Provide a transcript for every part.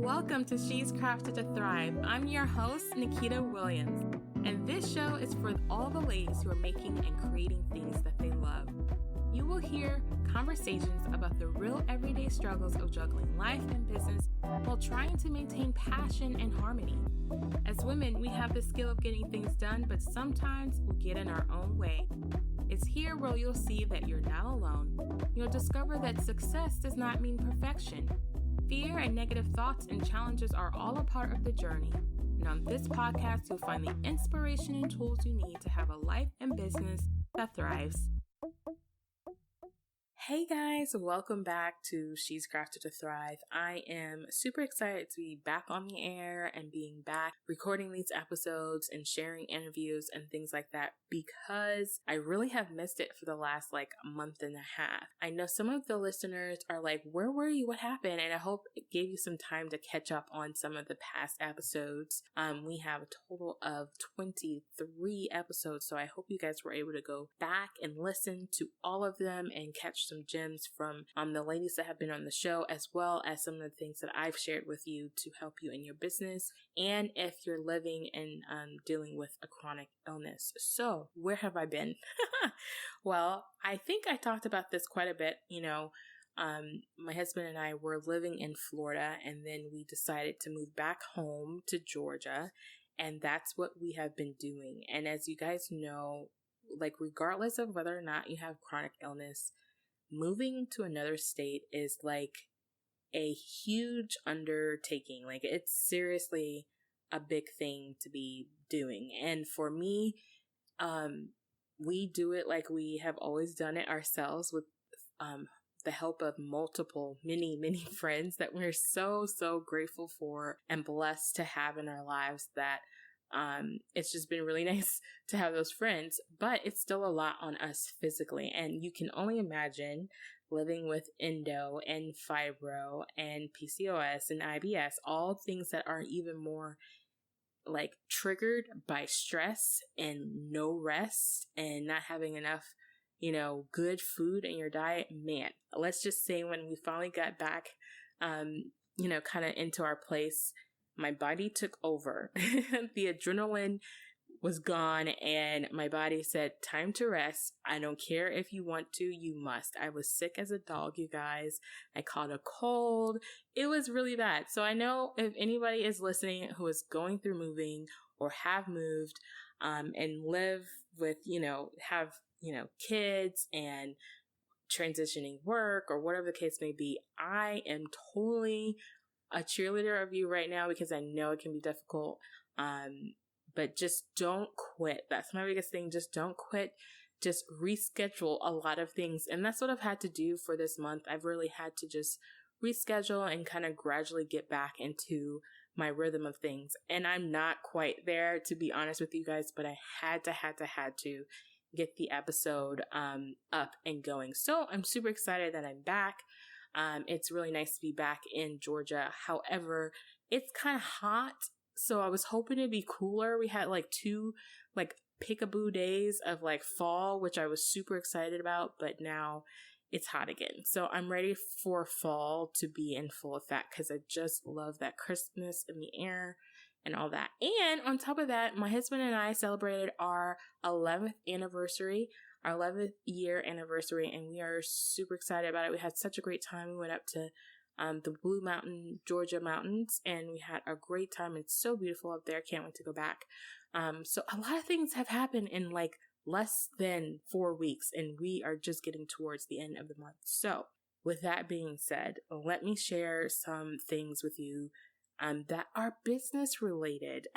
Welcome to She's Crafted to Thrive. I'm your host, Nikita Williams, and this show is for all the ladies who are making and creating things that they love. You will hear conversations about the real everyday struggles of juggling life and business while trying to maintain passion and harmony. As women, we have the skill of getting things done, but sometimes we get in our own way. It's here where you'll see that you're not alone. You'll discover that success does not mean perfection. Fear and negative thoughts and challenges are all a part of the journey. And on this podcast, you'll find the inspiration and tools you need to have a life and business that thrives. Hey guys, welcome back to She's Crafted to Thrive. I am super excited to be back on the air and being back recording these episodes and sharing interviews and things like that because I really have missed it for the last month and a half. I know some of the listeners are like, where were you? What happened? And I hope it gave you some time to catch up on some of the past episodes. We have a total of 23 episodes, so I hope you guys were able to go back and listen to all of them and catch some gems from the ladies that have been on the show, as well as some of the things that I've shared with you to help you in your business and if you're living and dealing with a chronic illness. So where have I been? Well, I think I talked about this quite a bit. My husband and I were living in Florida, and then we decided to move back home to Georgia, and that's what we have been doing. And as you guys know, regardless of whether or not you have chronic illness, moving to another state is a huge undertaking. It's seriously a big thing to be doing. And for me, we do it like we have always done it ourselves with the help of many friends that we're so grateful for and blessed to have in our lives, that it's just been really nice to have those friends, but it's still a lot on us physically. And you can only imagine living with endo and fibro and PCOS and IBS, all things that are even more triggered by stress and no rest and not having enough, good food in your diet. Man, let's just say when we finally got back, kind of into our place, my body took over. The adrenaline was gone and my body said, time to rest. I don't care if you want to, you must. I was sick as a dog, you guys. I caught a cold. It was really bad. So I know if anybody is listening who is going through moving or have moved, and live with, have, kids and transitioning work or whatever the case may be, I am totally a cheerleader of you right now because I know it can be difficult. But just don't quit. That's my biggest thing. Just don't quit. Just reschedule a lot of things. And that's what I've had to do for this month. I've really had to just reschedule and kind of gradually get back into my rhythm of things. And I'm not quite there, to be honest with you guys, but I had to get the episode up and going. So I'm super excited that I'm back. It's really nice to be back in Georgia. However, it's kind of hot. So I was hoping it'd be cooler. We had 2 peekaboo days of fall, which I was super excited about, but now it's hot again. So I'm ready for fall to be in full effect because I just love that crispness in the air and all that. And on top of that, my husband and I celebrated our 11th anniversary, our 11th year anniversary, and we are super excited about it. We had such a great time. We went up to the Blue Mountain, Georgia mountains, and we had a great time. It's so beautiful up there. Can't wait to go back. So a lot of things have happened in less than 4 weeks, and we are just getting towards the end of the month. So with that being said, let me share some things with you that are business related.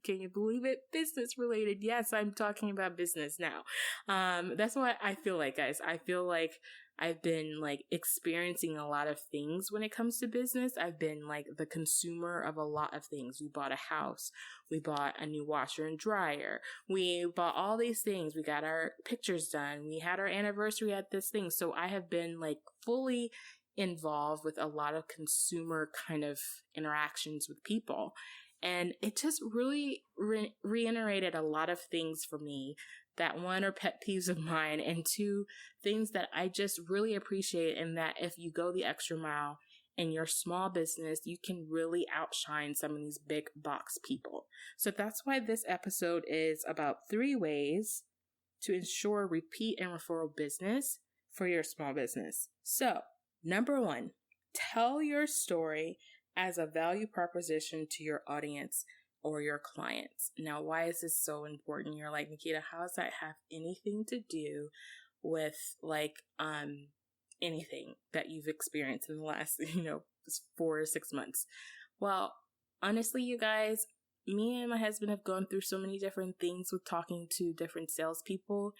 Can you believe it? Business related. Yes, I'm talking about business now. That's what I feel like, guys. I feel like I've been experiencing a lot of things when it comes to business. I've been the consumer of a lot of things. We bought a house. We bought a new washer and dryer. We bought all these things. We got our pictures done. We had our anniversary at this thing. So I have been fully involved with a lot of consumer kind of interactions with people. And it just really reiterated a lot of things for me that, one, are pet peeves of mine, and two, things that I just really appreciate, and that if you go the extra mile in your small business, you can really outshine some of these big box people. So that's why this episode is about 3 ways to ensure repeat and referral business for your small business. So, number 1, tell your story as a value proposition to your audience or your clients. Now, why is this so important? You're like, Nikita, how does that have anything to do with anything that you've experienced in the last, 4 or 6 months? Well, honestly, you guys, me and my husband have gone through so many different things with talking to different salespeople,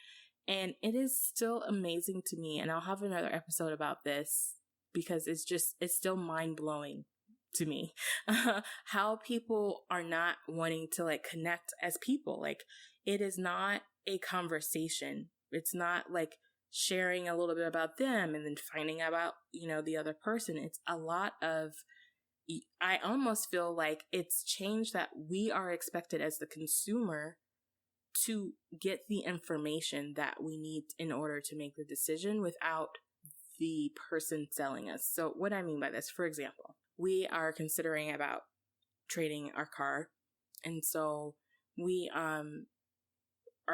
and it is still amazing to me. And I'll have another episode about this because it's still mind blowing to me how people are not wanting to like connect as people. Like, it is not a conversation. It's not like sharing a little bit about them and then finding out about, the other person. It's a lot of, I almost feel like it's changed that we are expected as the consumer to get the information that we need in order to make the decision without the person selling us. So what I mean by this, for example, we are considering about trading our car. And so we are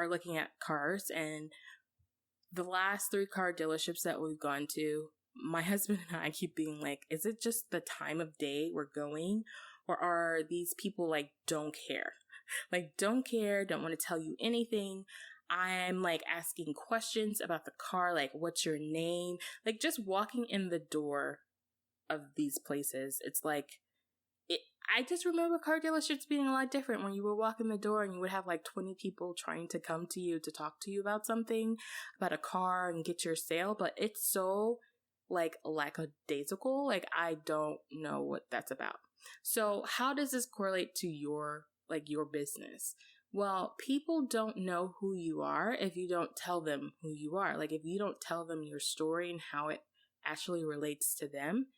looking at cars, and the last 3 car dealerships that we've gone to, my husband and I keep being like, is it just the time of day we're going? Or are these people like, don't care? Like, don't care, don't want to tell you anything. I'm like asking questions about the car, like, what's your name? Like, just walking in the door of these places, it's like, I just remember car dealerships being a lot different when you would walk in the door and you would have like 20 people trying to come to you to talk to you about something, about a car and get your sale. But it's so like lackadaisical. Like, I don't know what that's about. So how does this correlate to your business? Well, people don't know who you are if you don't tell them who you are. Like, if you don't tell them your story and how it actually relates to them,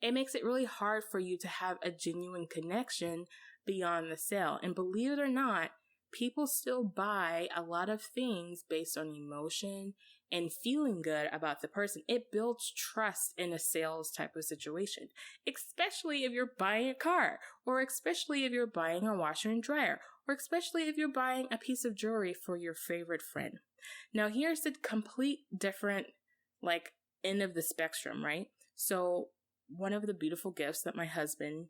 it makes it really hard for you to have a genuine connection beyond the sale. And believe it or not, people still buy a lot of things based on emotion and feeling good about the person. It builds trust in a sales type of situation, especially if you're buying a car, or especially if you're buying a washer and dryer, or especially if you're buying a piece of jewelry for your favorite friend. Now, here's the complete different, end of the spectrum, right? So one of the beautiful gifts that my husband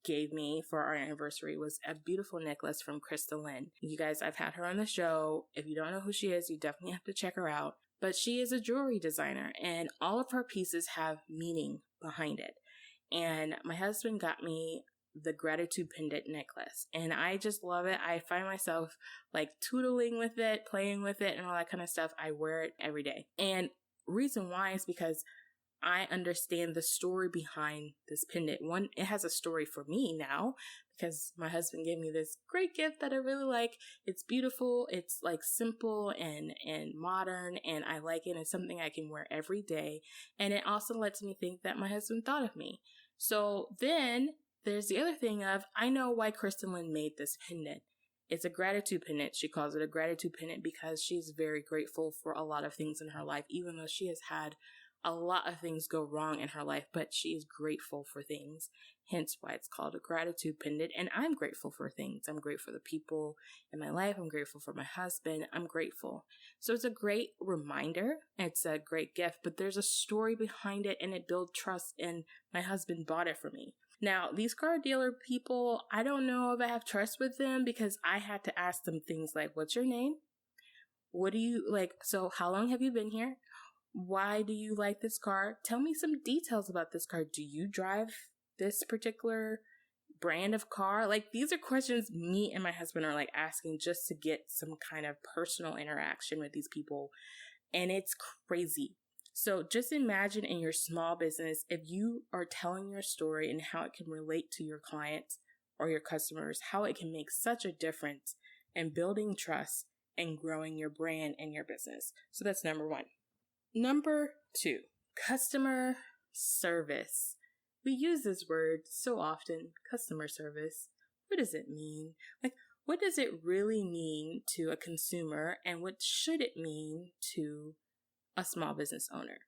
gave me for our anniversary was a beautiful necklace from Crystal Lynn. You guys, I've had her on the show. If you don't know who she is, you definitely have to check her out. But she is a jewelry designer, and all of her pieces have meaning behind it. And my husband got me the gratitude pendant necklace, and I just love it. I find myself like tootling with it, playing with it, and all that kind of stuff. I wear it every day. And reason why is because I understand the story behind this pendant. One, it has a story for me now because my husband gave me this great gift that I really like. It's beautiful. It's like simple and modern, and I like it. It's something I can wear every day. And it also lets me think that my husband thought of me. So then there's the other thing of, I know why Kristen made this pendant. It's a gratitude pendant. She calls it a gratitude pendant because she's very grateful for a lot of things in her life, even though she has had a lot of things go wrong in her life, but she is grateful for things. Hence why it's called a gratitude pendant. And I'm grateful for things. I'm grateful for the people in my life. I'm grateful for my husband. I'm grateful. So it's a great reminder. It's a great gift, but there's a story behind it, and it builds trust, and my husband bought it for me. Now, these car dealer people, I don't know if I have trust with them because I had to ask them things like, what's your name? What do you like? So how long have you been here? Why do you like this car? Tell me some details about this car. Do you drive this particular brand of car? Like, these are questions me and my husband are like asking just to get some kind of personal interaction with these people. And it's crazy. So just imagine in your small business, if you are telling your story and how it can relate to your clients or your customers, how it can make such a difference in building trust and growing your brand and your business. So that's number 1. Number 2, customer service. We use this word so often, customer service. What does it mean? Like, what does it really mean to a consumer, and what should it mean to a small business owner?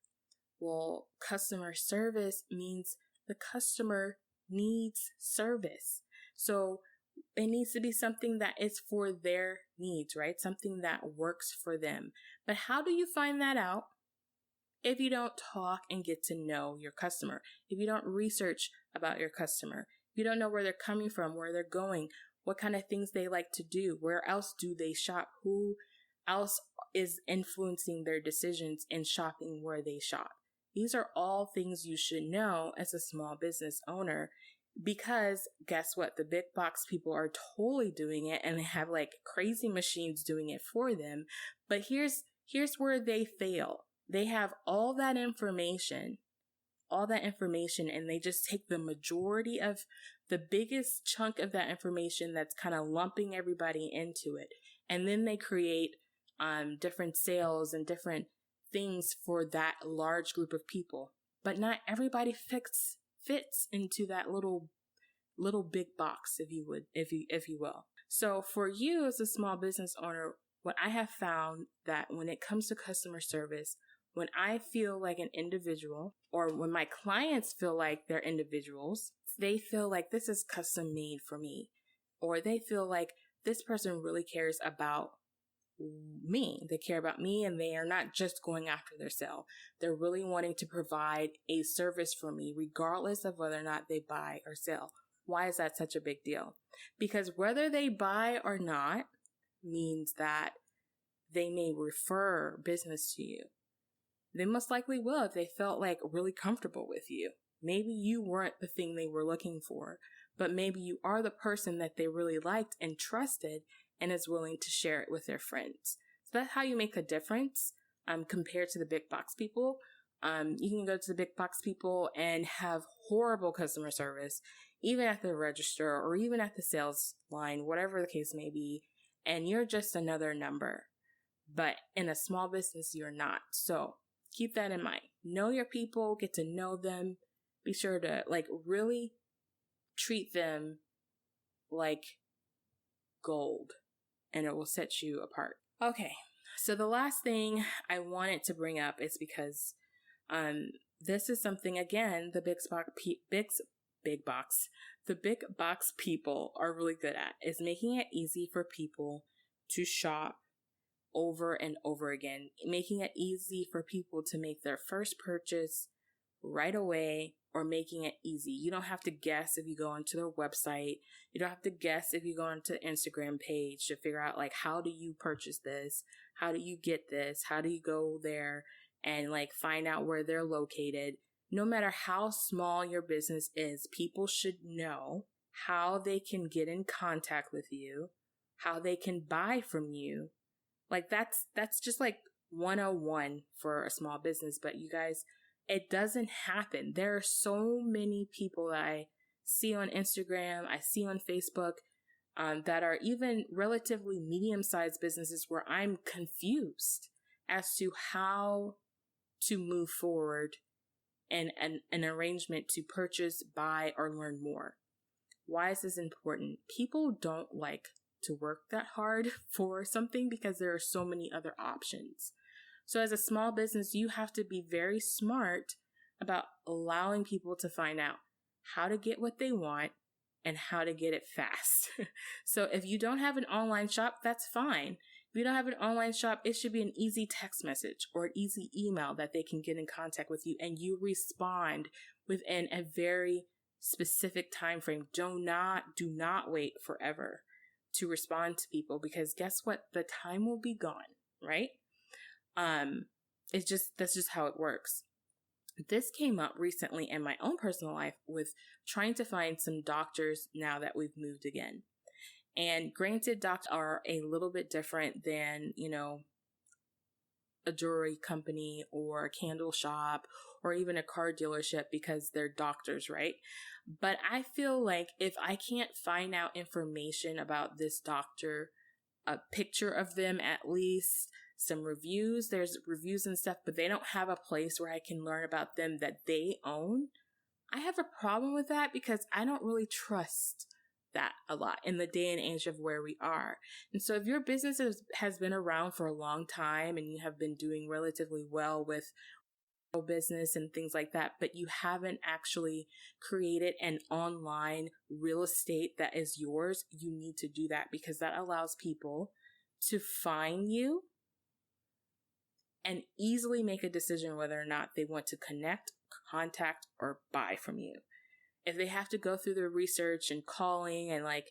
Well, customer service means the customer needs service. So it needs to be something that is for their needs, right? Something that works for them. But how do you find that out if you don't talk and get to know your customer? If you don't research about your customer, if you don't know where they're coming from, where they're going, what kind of things they like to do, where else do they shop, who else is influencing their decisions in shopping where they shop. These are all things you should know as a small business owner, because guess what? The big box people are totally doing it, and they have like crazy machines doing it for them. But here's where they fail. They have all that information, and they just take the majority of the biggest chunk of that information that's kind of lumping everybody into it. And then they create different sales and different things for that large group of people. But not everybody fits into that little big box, if you will. So for you as a small business owner, what I have found that when it comes to customer service, when I feel like an individual, or when my clients feel like they're individuals, they feel like this is custom made for me, or they feel like this person really cares about me. They care about me, and they are not just going after their sale. They're really wanting to provide a service for me, regardless of whether or not they buy or sell. Why is that such a big deal? Because whether they buy or not means that they may refer business to you. They most likely will if they felt like really comfortable with you. Maybe you weren't the thing they were looking for, but maybe you are the person that they really liked and trusted and is willing to share it with their friends. So that's how you make a difference compared to the big box people. You can go to the big box people and have horrible customer service, even at the register or even at the sales line, whatever the case may be, and you're just another number. But in a small business, you're not. So keep that in mind. Know your people, get to know them. Be sure to really treat them like gold, and it will set you apart. Okay, so the last thing I wanted to bring up is because this is something, again, the big box people are really good at, is making it easy for people to shop over and over again, making it easy for people to make their first purchase right away, or making it easy. You don't have to guess if you go onto their website. You don't have to guess if you go onto the Instagram page to figure out how do you purchase this? How do you get this? How do you go there and find out where they're located? No matter how small your business is, people should know how they can get in contact with you, how they can buy from you. That's just 101 for a small business. But you guys, it doesn't happen. There are so many people that I see on Instagram, I see on Facebook, that are even relatively medium-sized businesses where I'm confused as to how to move forward and an arrangement to purchase, buy, or learn more. Why is this important? People don't like to work that hard for something because there are so many other options. So as a small business, you have to be very smart about allowing people to find out how to get what they want and how to get it fast. So if you don't have an online shop, that's fine. If you don't have an online shop, it should be an easy text message or an easy email that they can get in contact with you, and you respond within a very specific time frame. Do not wait forever to respond to people, because guess what? The time will be gone, right? That's just how it works. This came up recently in my own personal life with trying to find some doctors now that we've moved again. And granted, doctors are a little bit different than, a jewelry company or a candle shop or even a car dealership, because they're doctors, right? But I feel like if I can't find out information about this doctor, a picture of them at least, some reviews, there's reviews and stuff, but they don't have a place where I can learn about them that they own, I have a problem with that, because I don't really trust that a lot in the day and age of where we are. And so if your business has been around for a long time and you have been doing relatively well with business and things like that, but you haven't actually created an online real estate that is yours, you need to do that, because that allows people to find you and easily make a decision whether or not they want to connect, contact, or buy from you. If they have to go through the research and calling and like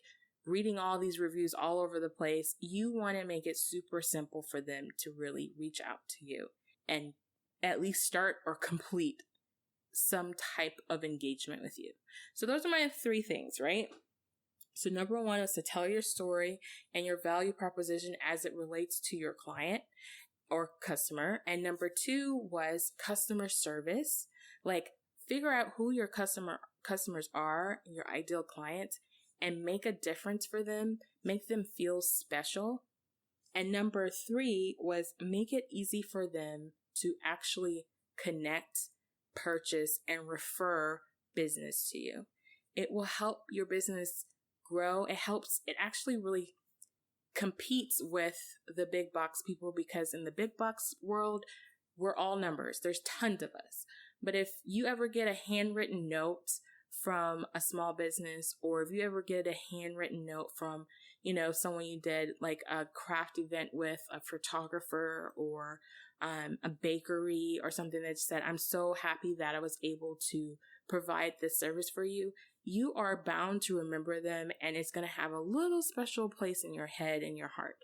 reading all these reviews all over the place, you want to make it super simple for them to really reach out to you and at least start or complete some type of engagement with you. So those are my 3 things, right? So number 1 is to tell your story and your value proposition as it relates to your client or customer. And number 2 was customer service. Like, figure out who your customers are, your ideal clients, and make a difference for them, make them feel special. And number 3 was make it easy for them to actually connect, purchase, and refer business to you. It will help your business grow. It actually really competes with the big box people, because in the big box world, we're all numbers. There's tons of us. But if you ever get a handwritten note from a small business, or if you ever get a handwritten note from, someone you did like a craft event with, a photographer or a bakery or something that said, I'm so happy that I was able to provide this service for you, you are bound to remember them, and it's going to have a little special place in your head and your heart.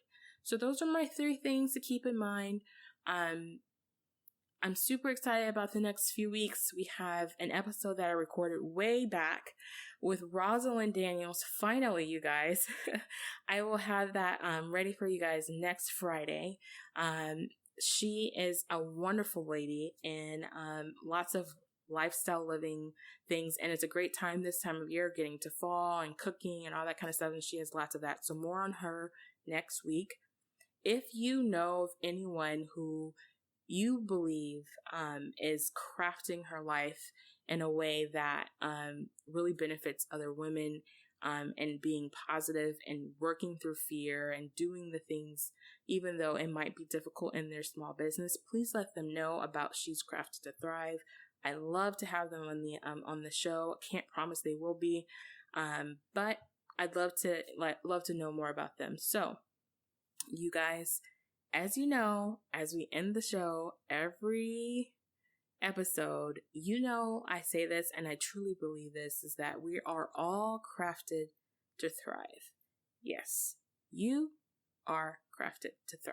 So those are my 3 things to keep in mind. I'm super excited about the next few weeks. We have an episode that I recorded way back with Rosalind Daniels. Finally, you guys, I will have that ready for you guys next Friday. She is a wonderful lady in lots of lifestyle living things, and it's a great time this time of year, getting to fall and cooking and all that kind of stuff, and she has lots of that. So more on her next week. If you know of anyone who you believe is crafting her life in a way that really benefits other women, and being positive and working through fear and doing the things, even though it might be difficult in their small business, please let them know about She's Crafted to Thrive. I love to have them on the show. Can't promise they will be, but I'd love to know more about them. So, you guys, as you know, as we end the show every episode, I say this, and I truly believe this, is that we are all crafted to thrive. Yes, you are crafted to thrive.